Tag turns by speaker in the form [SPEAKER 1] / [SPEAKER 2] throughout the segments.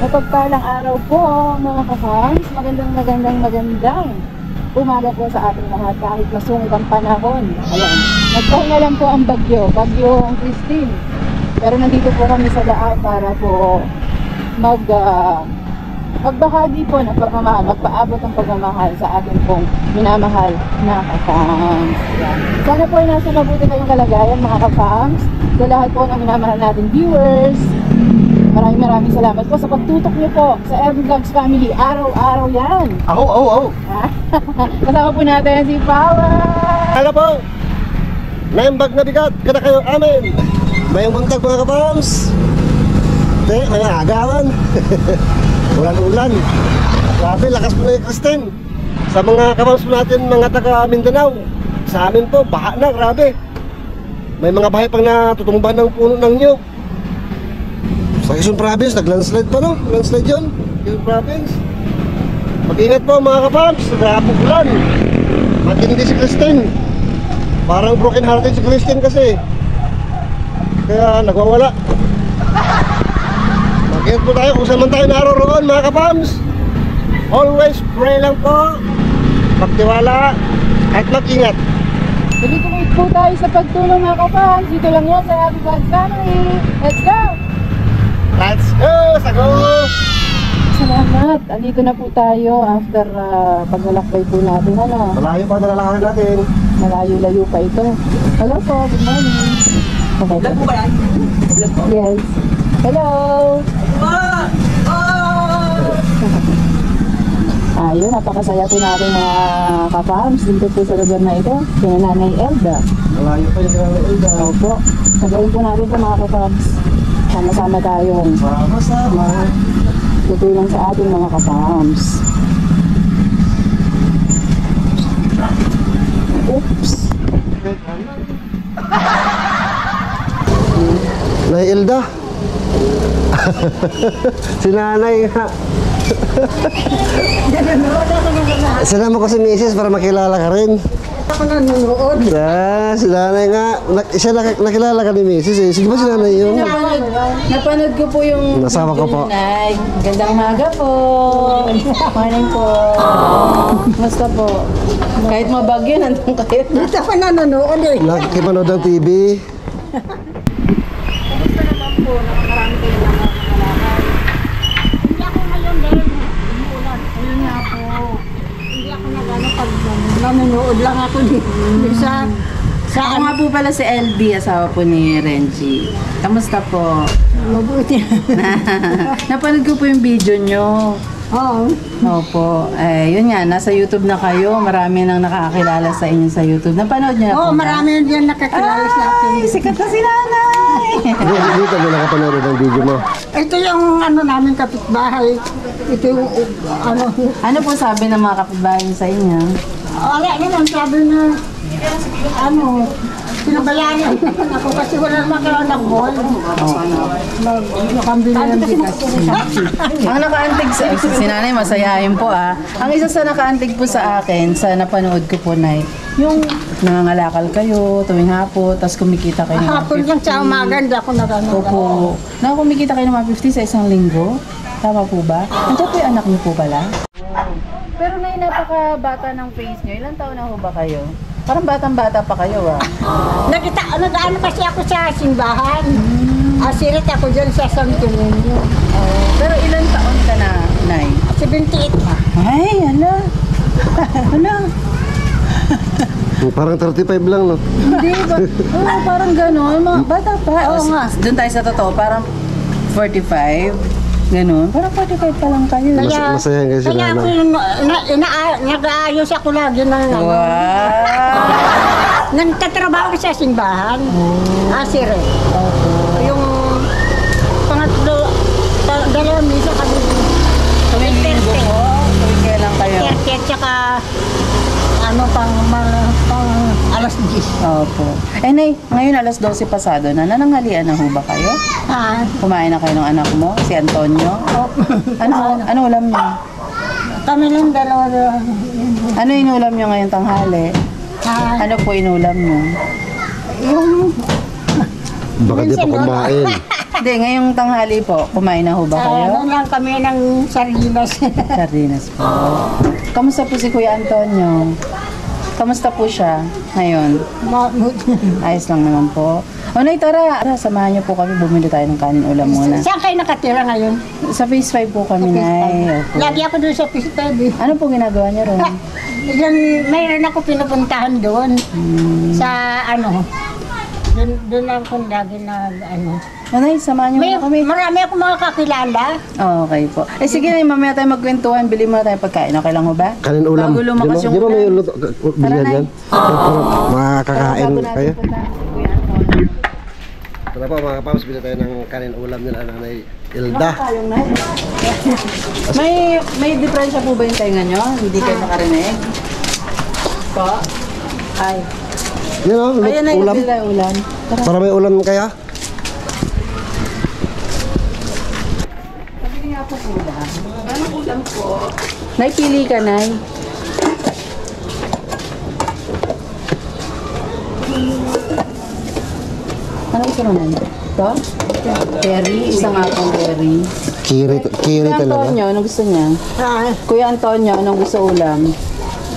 [SPEAKER 1] Mapagpalang araw po mga ka-farms. Magandang umaga po sa ating lahat kahit masungit ang panahon. Ayan, nagpahinga lang po ang bagyong Christine. Pero nandito po kami sa daan para po magbahagi po ng pagmamahal, magpaabot ng pagmamahal sa ating pong minamahal na ka-farms. Sana po ay nasa mabuti kayong kalagayan mga ka-farms. Sa lahat po ng minamahal natin viewers, maraming salamat po sa pagtutok niyo po sa Every Vlogs Family. Araw-araw yan.
[SPEAKER 2] Ako.
[SPEAKER 1] Kasama po natin si Power.
[SPEAKER 2] Hello po. Naimbag na bigat. Kada kayo amin. Mayang buntag mga kapams. May agawan. Ulan-ulan. Grabe, lakas po na yung Kristen. Sa mga kapams po natin, mga taga Mindanao. Sa amin po, baha na, grabe. May mga bahay pang natutumban ng puno ng nyug. Sa Quezon Province, nag-landslide pa no? Landslide yun, Quezon Province. Mag-ingat po mga kapams, nagahapong ulan. Matindi si Kristen. Parang broken hearted si Kristen kasi. Kaya nagwawala. Mag-ingat po tayo kung saan man tayo naroon mga kapams. Always pray lang po. Magtiwala at mag-ingat.
[SPEAKER 1] Dito po tayo sa pagtulong mga kapams. Dito lang yan sa Every Vlogs Family. Let's go!
[SPEAKER 2] Let's go! Sagos!
[SPEAKER 1] Salamat! Andito na po tayo after paglalakbay po natin. Ano?
[SPEAKER 2] Malayo pa na lalakarin natin.
[SPEAKER 1] Malayo-layo pa ito. Hello po, good morning. Okay.
[SPEAKER 3] Vlog po ba yan? Vlog po?
[SPEAKER 1] Yes. Hello! Ayun, napakasaya po natin mga ka-farms dito po sa lugar na ito. Kaya Nanay Elda.
[SPEAKER 2] Malayo pa yung Nanay Elda.
[SPEAKER 1] Opo. Nagawin po natin ito mga ka-farms. Sama-sama tayong tutulong sa ating mga ka-farms. Oops!
[SPEAKER 2] Nanay Elda. Si nanay nga. Sinama ko si Mrs. para makilala ka rin.
[SPEAKER 3] Ako nanonood.
[SPEAKER 2] Si nanay nga. Siya nakilala ka ni Mrs. eh. Sige ba si nanay yun?
[SPEAKER 1] Napanood ko po yung
[SPEAKER 2] Nasama ko po.
[SPEAKER 1] Nay. Gandang umaga po. Morning po. Basta po. Kahit mabagyo, nandun kayo.
[SPEAKER 3] Dito ako nanonood eh.
[SPEAKER 2] Nakikipanood ng TV.
[SPEAKER 1] Basta naman po, nakakarami kayo lang ang malakay.
[SPEAKER 3] Hindi ako ngayon dahil umuulan.
[SPEAKER 1] Ayun nga po.
[SPEAKER 3] Hindi ako nagano pag nanonood lang ako sa
[SPEAKER 1] Ako nga po pala si LB, asawa po ni Renji. Kamusta po?
[SPEAKER 3] mabuti.
[SPEAKER 1] Napanood ko po yung video nyo.
[SPEAKER 3] Oo.
[SPEAKER 1] Opo. Yun nga, nasa YouTube na kayo. Marami nang nakakakilala sa inyo sa YouTube. Napanood niyo na po
[SPEAKER 3] Oo,
[SPEAKER 1] ba?
[SPEAKER 3] marami diyan nakakilala sa akin.
[SPEAKER 1] Ay, sikat na si nanay!
[SPEAKER 2] Dito mo nakapanood ng video mo.
[SPEAKER 3] Ito yung ano namin kapitbahay. Ito yung ano.
[SPEAKER 1] Ano po sabi ng mga kapitbahay niyo sa inyo?
[SPEAKER 3] Wala naman sabi na ano. Pinabayaan ako kasi wala naman kayo ng ball. Nakambili ng bigas.
[SPEAKER 1] Ang nakaantig si nanay, masayahin po ah. Ang isa sa nakaantig po sa akin, sa napanood ko po, Nay, yung nangangalakal kayo tuwing hapon, tapos kumikita kayo ng
[SPEAKER 3] Hapon lang sa umaga, hindi ako nagano.
[SPEAKER 1] Opo. Kumikita kayo ng mga 50 sa isang linggo. Tama po ba? Nandiyan po yung anak niyo po pala? Pero Nay, napaka-bata ng face niyo. Ilang taon na ho ba kayo? Parang batang-bata pa kayo ah.
[SPEAKER 3] Nag-ano kasi ako sa simbahan. Asirit ako dyan sa Santo Niño.
[SPEAKER 1] Pero ilang taon ka na, Nay?
[SPEAKER 3] 78 pa.
[SPEAKER 1] Ay, hala. Hala.
[SPEAKER 2] Parang 35 lang, no?
[SPEAKER 1] Hindi ba? Oo, parang gano'n. Mga bata pa. Oo nga. Doon tayo sa totoo, parang 45. Gano'n. Parang 45 pa lang kayo.
[SPEAKER 2] Masaya nga si
[SPEAKER 3] Kaya ako
[SPEAKER 2] nanay.
[SPEAKER 3] yung nag-aayos ako lagi ng ano.
[SPEAKER 1] Wow!
[SPEAKER 3] Nagtatrabaho ko sa simbahan. Asirit. Yung pangatlo, dalawang misa kami.
[SPEAKER 1] Tuwing linggo po? Tuwing kailan kayo?
[SPEAKER 3] 30 at saka ano pang alas 10.
[SPEAKER 1] Opo. Nay, ngayon alas 12 pasado na. Nananghalian na ho ba kayo? Kumain na kayo ng anak mo, si Antonio? Ano ulam niyo?
[SPEAKER 3] Kami lang dalawa.
[SPEAKER 1] Ano inulam niyo ngayong tanghali? Ano po inulam niyo?
[SPEAKER 3] Yung
[SPEAKER 2] Baka di pa kumain.
[SPEAKER 1] Hindi, ngayong tanghali po, kumain na ho ba kayo?
[SPEAKER 3] Ano lang kami ng sardinas.
[SPEAKER 1] Sardinas po. Kamusta po si Kuya Antonio? Kamusta po siya ngayon? Ayos lang naman po. O Nay, tara, samahan niyo po kami, bumili tayo ng kanin ulam muna.
[SPEAKER 3] Saan kayo nakatira ngayon?
[SPEAKER 1] Sa Phase 5 po kami, Nay. Opo.
[SPEAKER 3] Lagi ako doon sa Pisped.
[SPEAKER 1] Ano po ginagawa niyo ron?
[SPEAKER 3] Yan, mayroon ako pinupuntahan doon. Sa ano, doon ako lagi ano.
[SPEAKER 1] O Nay, samahan niyo
[SPEAKER 3] May,
[SPEAKER 1] muna kami.
[SPEAKER 3] marami akong mga kakilala.
[SPEAKER 1] Okay po. Eh sige na, mamaya tayo magkwentuhan. Bili muna tayo pagkain. Okay lang ho ba?
[SPEAKER 2] Kanin ulam.
[SPEAKER 1] Bago lumakas yung
[SPEAKER 2] Di ba may
[SPEAKER 1] ulan.
[SPEAKER 2] luto? Bilihan
[SPEAKER 1] Nay.
[SPEAKER 2] yan? Makakain
[SPEAKER 1] Bago natin
[SPEAKER 2] kayo.
[SPEAKER 1] punta si Kuya Antonio.
[SPEAKER 2] Tara po mga kapams, bili tayo ng kanin ulam nila Nanay Ilda.
[SPEAKER 1] Tayong Nay. May diferensya po ba yung tenga nyo? Hindi kayo nakarinig? Po? Ay.
[SPEAKER 2] Yan o,
[SPEAKER 1] Ayan na
[SPEAKER 2] ulam.
[SPEAKER 1] yung ulam. Tara.
[SPEAKER 2] Para may ulam kaya?
[SPEAKER 1] Pabili nga po ulam. Anong ulam po? Nay, pili ka, Nay. Ano gusto mo, Nay? Ito? Curry. Isa nga pong curry.
[SPEAKER 2] Kiri
[SPEAKER 1] Kuya
[SPEAKER 2] talaga.
[SPEAKER 1] Antonio, anong gusto niya?
[SPEAKER 3] Ah,
[SPEAKER 1] Kuya Antonio, anong gusto ulam?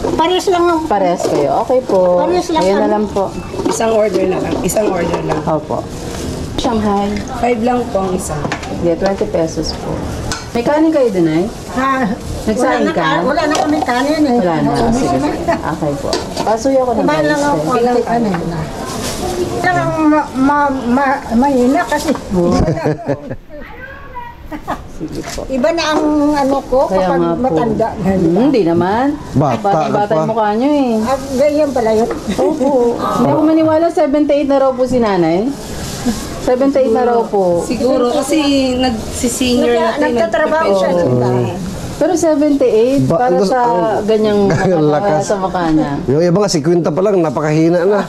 [SPEAKER 3] pares lang ang
[SPEAKER 1] Pares kayo. Okay po.
[SPEAKER 3] Pares lang
[SPEAKER 1] Ayan na
[SPEAKER 3] kami.
[SPEAKER 1] lang po.
[SPEAKER 4] Isang order na lang. Isang order lang.
[SPEAKER 1] Opo. Shanghai.
[SPEAKER 4] 5 lang po ang isa.
[SPEAKER 1] Hindi, 20 pesos po. May kanin kayo dun, Ay? Nagsaing ka?
[SPEAKER 3] Wala na kami kanin eh.
[SPEAKER 1] Wala na.
[SPEAKER 3] Naubos
[SPEAKER 1] Sige.
[SPEAKER 3] na.
[SPEAKER 1] Okay po. Pasuyo ko ng
[SPEAKER 3] Kumain lang ako
[SPEAKER 1] rice.
[SPEAKER 3] konti ano na. Talagang mahina kasi.
[SPEAKER 1] Sige po.
[SPEAKER 3] Iba na ang ano ko
[SPEAKER 1] Kaya
[SPEAKER 3] kapag
[SPEAKER 1] nga po.
[SPEAKER 3] matanda.
[SPEAKER 1] Hindi naman.
[SPEAKER 2] Bata ka
[SPEAKER 1] Bata
[SPEAKER 2] pa.
[SPEAKER 1] yung mukha nyo eh.
[SPEAKER 3] Ah, ganyan pala yun.
[SPEAKER 1] Opo. Hindi ako maniwala, 78 na raw po si nanay. 78 na raw po.
[SPEAKER 4] Siguro kasi nagsisenior na tayo.
[SPEAKER 3] Nagtatrabaho siya sa bahay.
[SPEAKER 1] Pero 78
[SPEAKER 2] Ba-
[SPEAKER 1] para sa ganyang
[SPEAKER 2] Ganyang lakas.
[SPEAKER 1] sa mukha niya.
[SPEAKER 2] Yung iba nga, 50 pa lang, napakahina na.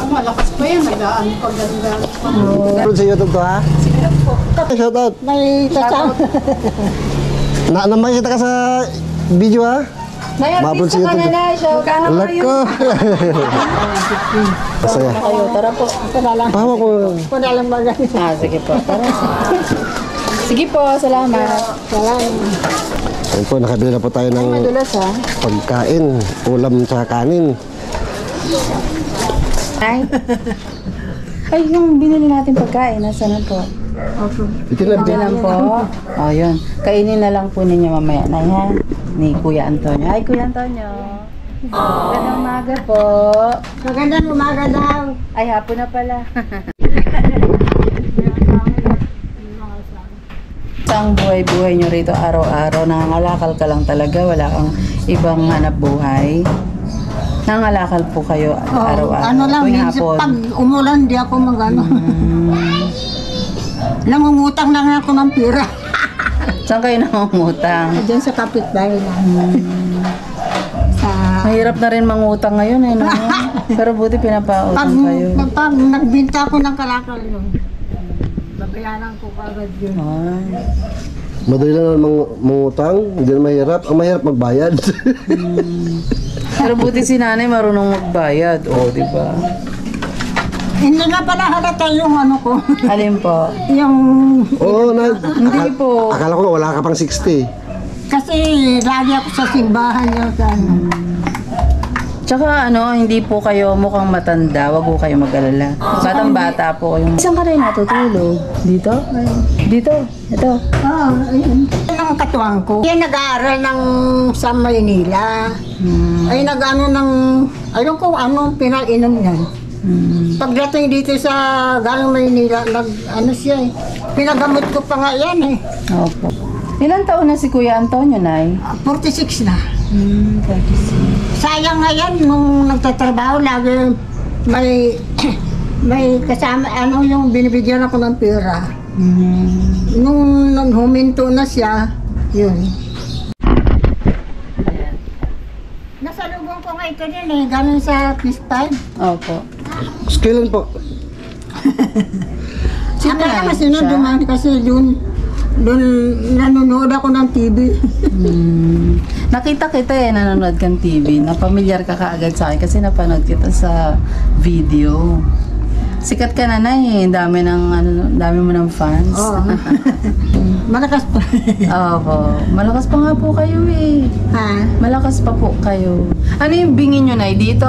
[SPEAKER 3] Malakas pa yan. Nag-aan pag
[SPEAKER 2] Ano sa YouTube to ha? Shout out.
[SPEAKER 3] may kasama.
[SPEAKER 2] Namakita ka sa video ha? Mabul
[SPEAKER 1] Nayartista
[SPEAKER 2] sa
[SPEAKER 1] ka na
[SPEAKER 2] YouTube.
[SPEAKER 1] na, shout out.
[SPEAKER 2] Alag ko. Masaya.
[SPEAKER 1] Kayo, tara po.
[SPEAKER 3] Ito na lang.
[SPEAKER 2] Pahawa ko.
[SPEAKER 3] Ito na lang bagay.
[SPEAKER 1] Sige po, tara. Sige po, salamat.
[SPEAKER 3] Salamat.
[SPEAKER 2] Ayun po, nakabili na po tayo ng
[SPEAKER 1] Madulas ha.
[SPEAKER 2] pagkain, ulam sa kanin.
[SPEAKER 1] Ay. Ay, yung binili natin pagkain, nasa na po?
[SPEAKER 2] Ito na
[SPEAKER 1] Ito lang po. O, yun. Kainin na lang po ninyo mamaya na yan. Ni Kuya Antonio. Hi, Kuya Antonio. Magandang umaga po.
[SPEAKER 3] Magandang umaga daw.
[SPEAKER 1] Ay, hapon na pala. Ang buhay-buhay nyo rito araw-araw, nangangalakal ka lang talaga, wala kang ibang hanap buhay. Nangangalakal po kayo araw-araw.
[SPEAKER 3] Ano lang,
[SPEAKER 1] tuwing
[SPEAKER 3] minsan
[SPEAKER 1] hapon.
[SPEAKER 3] pag umulan, di ako magano. Nangungutang lang ako ng pira.
[SPEAKER 1] Saan kayo nangungutang?
[SPEAKER 3] Diyan sa kapitbahay lang. Sa
[SPEAKER 1] Mahirap na rin mangutang ngayon eh, no? Pero buti
[SPEAKER 3] pag,
[SPEAKER 1] pinapautang kayo.
[SPEAKER 3] pag nagbinta ko ng kalakal yun, babayaran ko agad yun.
[SPEAKER 1] Ay.
[SPEAKER 2] Madali lang naman mangutang, hindi na mahirap. Ang mahirap magbayad.
[SPEAKER 1] Pero buti si nanay marunong magbayad. O, di ba?
[SPEAKER 3] Hindi nga pala halata yung ano ko.
[SPEAKER 1] Alin po?
[SPEAKER 3] Yung,
[SPEAKER 2] Oo,
[SPEAKER 1] Hindi po.
[SPEAKER 2] akala ko wala ka pang 60.
[SPEAKER 3] kasi lagi ako sa simbahan yun. Sa,
[SPEAKER 1] Tsaka ano, hindi po kayo mukhang matanda. Wag po kayo mag-alala. Batang-bata po kayo. Saan ka rin natutulog? Dito? Dito? Ito?
[SPEAKER 3] ayun. Yan ang katuwang ko. Yan nag-aaral ng sa Maynila. Ay nag-ano ng, ayun ko ano pinainom yan. Pagdating dito sa galing Maynila, ano siya eh. Pinagamot ko pa nga yan eh.
[SPEAKER 1] Opo. Ilan taon na si Kuya Antonio, Nay?
[SPEAKER 3] 46 na.
[SPEAKER 1] 36.
[SPEAKER 3] Sayang nga yan, nung nagtatrabaho, lagi may may kasama, ano yung binibigyan ako ng pera. Nung huminto na siya, yun. Nasalubong ko nga ito din eh, galing sa Peace 5.
[SPEAKER 1] Opo.
[SPEAKER 2] Kailan po?
[SPEAKER 1] Sino
[SPEAKER 3] Akala
[SPEAKER 1] yan?
[SPEAKER 3] kasi nung
[SPEAKER 1] Siya?
[SPEAKER 3] dumaan kasi doon nanonood ako ng TV.
[SPEAKER 1] Nakita kita eh, nanonood kang TV. Napamilyar ka kaagad sa akin kasi napanood kita sa video. Sikat ka na, Nay. Dami mo ng fans.
[SPEAKER 3] Oo. Malakas pa.
[SPEAKER 1] Opo. Malakas pa nga po kayo eh.
[SPEAKER 3] Ha?
[SPEAKER 1] Malakas pa po kayo. Ano yung bingin nyo, Nay? Dito?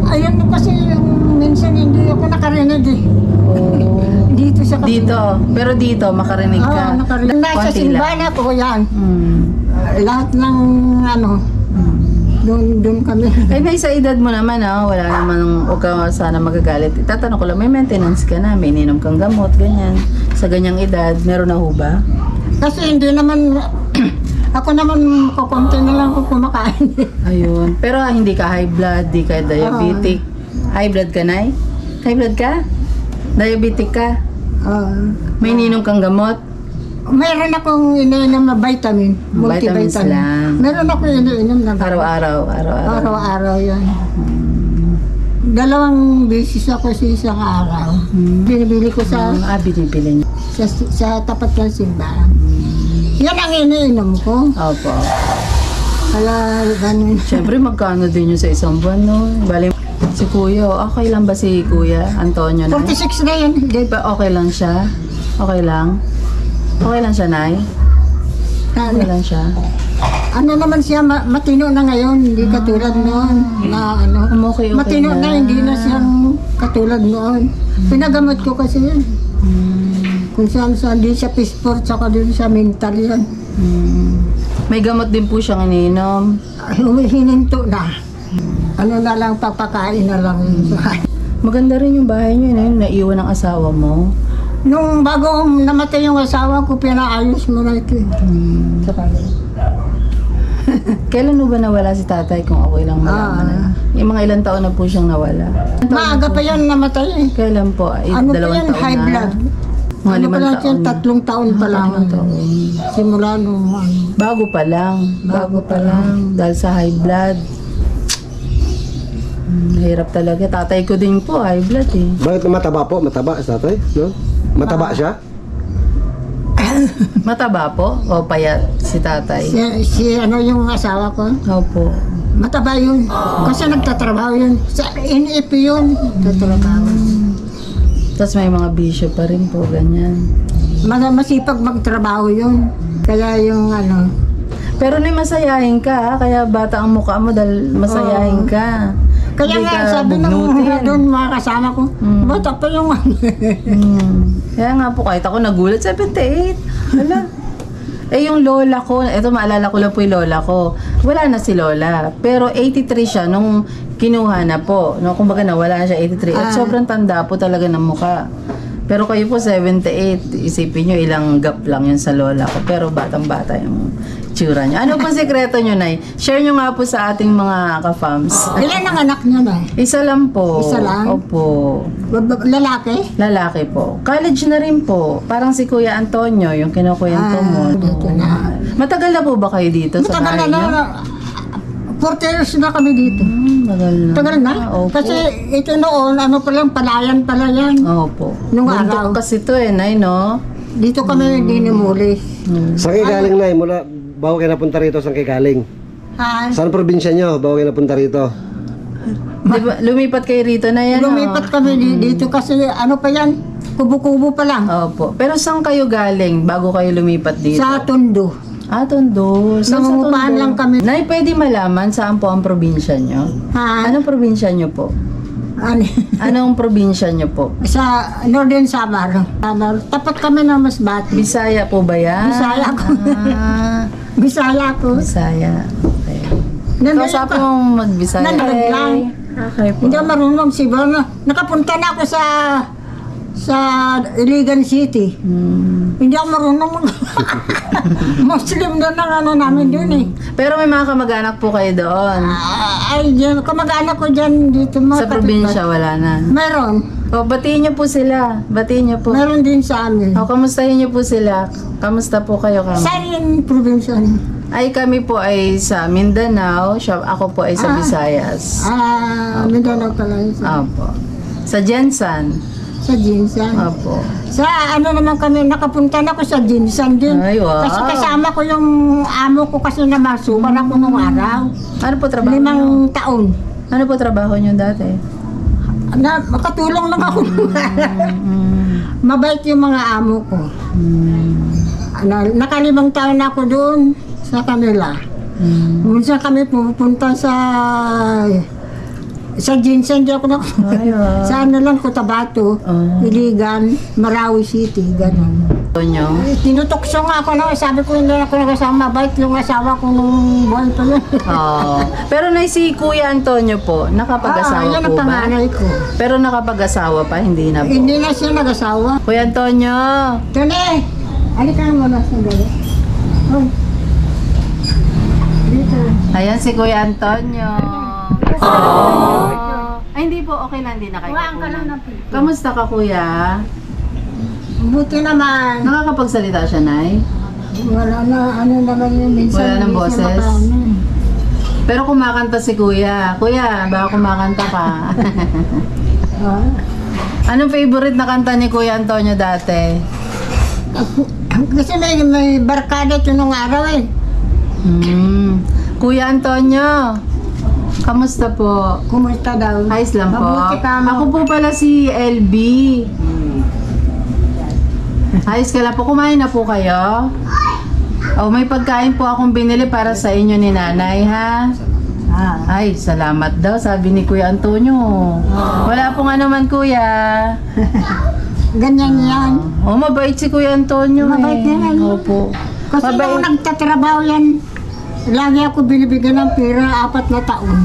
[SPEAKER 3] Ayun kasi yung minsan hindi ako nakarinig eh.
[SPEAKER 1] Oh.
[SPEAKER 3] Dito sa
[SPEAKER 1] Dito. Pero dito, makarinig ka.
[SPEAKER 3] nakarinig. Nasa
[SPEAKER 1] Konti lang.
[SPEAKER 3] simbahan ako yan.
[SPEAKER 1] Hmm.
[SPEAKER 3] Lahat ng doon kami.
[SPEAKER 1] Ay, Nay, sa edad mo naman, wala naman, huwag ka sana magagalit. Itatanong ko lang, may maintenance ka na, may ininom kang gamot, ganyan. Sa ganyang edad, meron na ho ba?
[SPEAKER 3] Kasi hindi naman, ako naman kukunti na lang kung kumakain.
[SPEAKER 1] Ayun. Pero hindi ka high blood, di ka diabetic. High blood ka, Nay? High blood ka? Diabetic ka? May ininom kang gamot?
[SPEAKER 3] Mayroon akong iniinom na vitamin,
[SPEAKER 1] Vitamins
[SPEAKER 3] multivitamin.
[SPEAKER 1] lang.
[SPEAKER 3] Meron akong iniinom na
[SPEAKER 1] Araw-araw.
[SPEAKER 3] araw-araw yan. 2 beses ako sa isang araw. Binibili ko sa
[SPEAKER 1] Binibili niyo.
[SPEAKER 3] sa tapat ng simbahan. Yan ang iniinom ko.
[SPEAKER 1] Opo.
[SPEAKER 3] Kaya ganun.
[SPEAKER 1] Siyempre, magkano din yun sa isang buwan, no? Bali, si Kuya, okay lang ba si Kuya Antonio na?
[SPEAKER 3] 46 na yan.
[SPEAKER 1] Di ba okay lang siya? Okay lang? Okay lang siya, Nay? Okay lang siya?
[SPEAKER 3] Ano naman siya, matino na ngayon, hindi katulad noon. Na
[SPEAKER 1] Okay
[SPEAKER 3] matino na, hindi na siyang katulad noon. Pinagamot ko kasi yun. Kung saan di siya pisport, saka din siya mental yan.
[SPEAKER 1] May gamot din po siyang iniinom.
[SPEAKER 3] Humihininto na. Ano na lang, papakain na lang.
[SPEAKER 1] Maganda rin yung bahay niyo, na naiwan ng asawa mo.
[SPEAKER 3] Nung bago namatay yung asawa ko, pinaayos mo na ito.
[SPEAKER 1] Kailan mo ba nawala si tatay kung okay lang malaman? Yung mga ilang taon na po siyang nawala.
[SPEAKER 3] Maaga pa yan namatay eh.
[SPEAKER 1] Kailan po? Ay,
[SPEAKER 3] Ano pa
[SPEAKER 1] 2
[SPEAKER 3] yan,
[SPEAKER 1] taon
[SPEAKER 3] high
[SPEAKER 1] na.
[SPEAKER 3] blood.
[SPEAKER 1] Mga
[SPEAKER 3] Ano
[SPEAKER 1] 5
[SPEAKER 3] pa lang
[SPEAKER 1] taon.
[SPEAKER 3] yan, 3 taon pa lang.
[SPEAKER 1] 3 taon.
[SPEAKER 3] Simula nung
[SPEAKER 1] Bago pa lang. Dahil sa high blood. Mahirap talaga. Tatay ko din po, high blood eh.
[SPEAKER 2] Bakit mataba po? Mataba sa tatay? No? Mataba siya?
[SPEAKER 1] Mataba po? O payat si tatay?
[SPEAKER 3] si ano yung asawa ko,
[SPEAKER 1] Opo.
[SPEAKER 3] mataba yun. Kasi nagtatrabaho yun. Sa NEP yun, nagtatrabaho.
[SPEAKER 1] Tapos may mga bisyo pa rin po, ganyan.
[SPEAKER 3] Masipag magtrabaho yun. Kaya yung ano,
[SPEAKER 1] Pero na masayahin ka, kaya bata ang mukha mo dahil masayahin ka.
[SPEAKER 3] kaya
[SPEAKER 1] Hindi
[SPEAKER 3] nga
[SPEAKER 1] ka
[SPEAKER 3] sabi ng
[SPEAKER 1] bugnutin.
[SPEAKER 3] doon mga kasama ko, bata pa yung
[SPEAKER 1] Kaya nga po, kahit ako nagulat, 78. Hala. Eh yung lola ko, eto maalala ko lang po yung lola ko. Wala na si lola. Pero 83 siya nung kinuha na po. No, kumbaga nawala na siya 83. At sobrang tanda po talaga ng mukha. Pero kayo po 78. Isipin nyo ilang gap lang yun sa lola ko. Pero batang-bata yung tsura nyo. Ano pong sekreto nyo, Nay? Share nyo nga po sa ating mga ka-fams.
[SPEAKER 3] Ilan ang anak niya na?
[SPEAKER 1] Isa lang po.
[SPEAKER 3] Isa lang?
[SPEAKER 1] Opo.
[SPEAKER 3] Lalaki?
[SPEAKER 1] Lalaki po. College na rin po. Parang si Kuya Antonio, yung kinukwento mo.
[SPEAKER 3] dito na.
[SPEAKER 1] Matagal na po ba kayo dito sa
[SPEAKER 3] Matagal
[SPEAKER 1] bahay
[SPEAKER 3] na
[SPEAKER 1] niyo?
[SPEAKER 3] 40 years na kami dito.
[SPEAKER 1] Tagal na.
[SPEAKER 3] Tagal na.
[SPEAKER 1] Opo.
[SPEAKER 3] Kasi ito noon, ano pa lang, palayan pala yan.
[SPEAKER 1] Opo.
[SPEAKER 3] Nung
[SPEAKER 1] Bundok
[SPEAKER 3] araw.
[SPEAKER 1] kasi to Nay, no?
[SPEAKER 3] Dito kami dinumulis.
[SPEAKER 2] Saan kayo galing na? Mula bago kayo napunta rito, saan kayo galing?
[SPEAKER 3] Ha?
[SPEAKER 2] Saan probinsya nyo bago kayo napunta rito?
[SPEAKER 1] Di ba, lumipat kayo rito na yan,
[SPEAKER 3] Lumipat kami dito kasi ano pa yan, kubo-kubo pa lang.
[SPEAKER 1] Opo. Pero saan kayo galing bago kayo lumipat dito?
[SPEAKER 3] Sa Tondo.
[SPEAKER 1] Tondo. Saan sa
[SPEAKER 3] Nangungupahan
[SPEAKER 1] Tondo?
[SPEAKER 3] lang kami.
[SPEAKER 1] Nay, pwede malaman saan po ang probinsya nyo?
[SPEAKER 3] Ha?
[SPEAKER 1] Anong probinsya nyo po?
[SPEAKER 3] Ano?
[SPEAKER 1] Anong probinsya nyo po?
[SPEAKER 3] Sa Northern Samar. Tapat kami ng Masbate.
[SPEAKER 1] Bisaya po ba yan?
[SPEAKER 3] Bisaya ko.
[SPEAKER 1] Ah,
[SPEAKER 3] Bisaya ko.
[SPEAKER 1] Bisaya. Okay.
[SPEAKER 3] Nandun
[SPEAKER 1] Kausapin
[SPEAKER 3] pa.
[SPEAKER 1] mong mag-Bisaya.
[SPEAKER 3] Nandun lang.
[SPEAKER 1] Okay po.
[SPEAKER 3] Hindi ako marunong siguro. Nakapunta na ako sa Iligan City. Hindi ako marunong Muslim doon ang ano namin doon eh.
[SPEAKER 1] Pero may mga kamag-anak po kayo doon.
[SPEAKER 3] Ay, dyan, kamag-anak ko dyan dito mga
[SPEAKER 1] Sa probinsya, wala na.
[SPEAKER 3] Meron.
[SPEAKER 1] O, batiin niyo po sila. Batiin niyo po.
[SPEAKER 3] Meron din sa amin.
[SPEAKER 1] O, kamustahin niyo po sila. Kamusta po kayo kami?
[SPEAKER 3] Saan yung probinsya niyo?
[SPEAKER 1] Ay, kami po ay sa Mindanao. Ako po ay sa Visayas.
[SPEAKER 3] Mindanao pala yun.
[SPEAKER 1] Opo. Sa Jensan.
[SPEAKER 3] Sa Jinsan.
[SPEAKER 1] Opo.
[SPEAKER 3] Sa ano naman kami, nakapunta na ako sa Jinsan din.
[SPEAKER 1] Ay, wow.
[SPEAKER 3] Kasi kasama ko yung amo ko kasi na masukan ako nung araw.
[SPEAKER 1] Ano po trabaho niyo?
[SPEAKER 3] 5 taon.
[SPEAKER 1] Ano po trabaho niyo dati?
[SPEAKER 3] makatulong lang ako. Mabait yung mga amo ko. Nakalimang taon na ako doon sa kanila. Minsan kami pupunta sa Jinsen, di ako na sa ano lang, Cotabato, Iligan, Marawi City, gano'n. Tinutokso nga ako na, sabi ko hindi ako nakasama, bait yung asawa ko nung buwan pa yun.
[SPEAKER 1] Pero na si Kuya Antonio po, nakapag-asawa
[SPEAKER 3] yan
[SPEAKER 1] po
[SPEAKER 3] ang
[SPEAKER 1] ba?
[SPEAKER 3] panganay ko.
[SPEAKER 1] Pero nakapag-asawa pa, hindi na po.
[SPEAKER 3] Hindi na siya nag-asawa.
[SPEAKER 1] Kuya Antonio!
[SPEAKER 3] Tone, halika mo na sandali. Oh. Dito.
[SPEAKER 1] Ayan si Kuya Antonio. Ay, hindi po. Okay lang, hindi na kayo. Kamusta ka, Kuya?
[SPEAKER 3] Buti naman.
[SPEAKER 1] Nakakapagsalita siya, Nay?
[SPEAKER 3] Wala na, ano naman yun. Minsan,
[SPEAKER 1] Wala ng
[SPEAKER 3] hindi siya
[SPEAKER 1] boses?
[SPEAKER 3] makaano.
[SPEAKER 1] Pero kumakanta si Kuya. Kuya, baka kumakanta ka.
[SPEAKER 3] Ah.
[SPEAKER 1] Anong favorite na kanta ni Kuya Antonio dati?
[SPEAKER 3] Kasi may barkada ito nung araw eh.
[SPEAKER 1] Kuya Antonio, kamusta po?
[SPEAKER 3] Kumusta daw?
[SPEAKER 1] Ayos lang po.
[SPEAKER 3] Mabuti ka mo.
[SPEAKER 1] Ako po pala si LB. Ayos ka lang po. Kumain na po kayo? Oh, may pagkain po akong binili para sa inyo ni Nanay, ha? Ay, salamat daw, sabi ni Kuya Antonio. Wala pong ano man, Kuya.
[SPEAKER 3] Ganyan yan.
[SPEAKER 1] Oh, mabait si Kuya Antonio.
[SPEAKER 3] Mabait yan.
[SPEAKER 1] Opo.
[SPEAKER 3] Kasi nung nagtatrabaho yan, lagi ako binibigyan ng pera 4 na taon.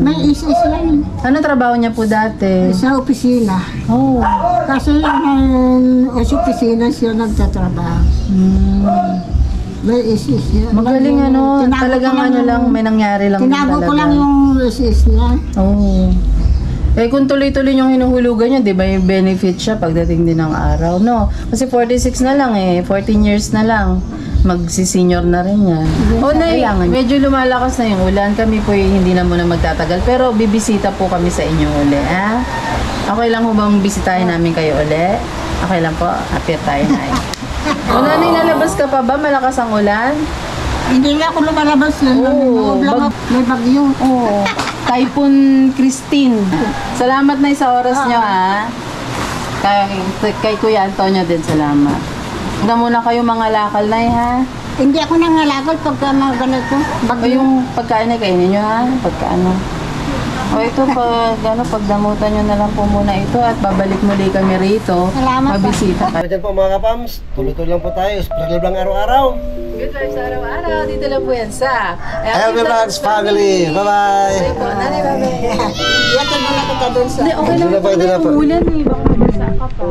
[SPEAKER 3] May isis yan.
[SPEAKER 1] Ano trabaho niya po dati?
[SPEAKER 3] Sa opisina.
[SPEAKER 1] Oh.
[SPEAKER 3] Kasi sa opisina siya nagtatrabaho. May isis yan.
[SPEAKER 1] Magaling ano,
[SPEAKER 3] Tinago
[SPEAKER 1] talagang
[SPEAKER 3] ko
[SPEAKER 1] ano lang, may nangyari lang din
[SPEAKER 3] Tinago
[SPEAKER 1] talaga.
[SPEAKER 3] ko lang yung isis niya.
[SPEAKER 1] Oo. Eh kung tuloy-tuloy yung hinuhulugan niya, di ba yung benefit siya pagdating din ng araw, no? Kasi 46 na lang eh, 14 years na lang. Magsi-senior na rin yan. O Nay, medyo lumalakas na yung ulan. Kami po hindi na muna magtatagal. Pero bibisita po kami sa inyo uli, ha? Okay lang ho bang bisitahin namin kayo uli? Okay lang po, appear tayo, Nay. O Nanay, lalabas ka pa ba? Malakas ang ulan?
[SPEAKER 3] Hindi na ako lumalabas yun.
[SPEAKER 1] Oo,
[SPEAKER 3] May bagyo.
[SPEAKER 1] Oo. Typhoon Christine. Salamat na sa oras nyo, ha? Kay Kuya Antonio din, salamat. Huwag na muna kayo mga lakal, Nay, ha?
[SPEAKER 3] Hindi ako nangalakal pagka mga ganito.
[SPEAKER 1] O
[SPEAKER 3] Bagyo.
[SPEAKER 1] yung pagkain na kainin nyo, ha? Pagkaano. O ito, pagdamutan nyo na lang po muna ito at babalik muli kami rito.
[SPEAKER 3] Salamat,
[SPEAKER 1] Mabisita ka.
[SPEAKER 2] Diyan po mga kapams, tuloy-tuloy lang po tayo. Spread lang araw-araw.
[SPEAKER 1] Good vibes araw-araw. Dito lang po yan sa
[SPEAKER 2] Healthy Vlogs Family. Bye-bye.
[SPEAKER 1] Nanay, bye-bye.
[SPEAKER 3] Yatid mo na kita doon sa...
[SPEAKER 1] Hindi, okay lang
[SPEAKER 2] Hindi na po, hindi na po.
[SPEAKER 1] Umulan eh. Baka mabasa ka pa.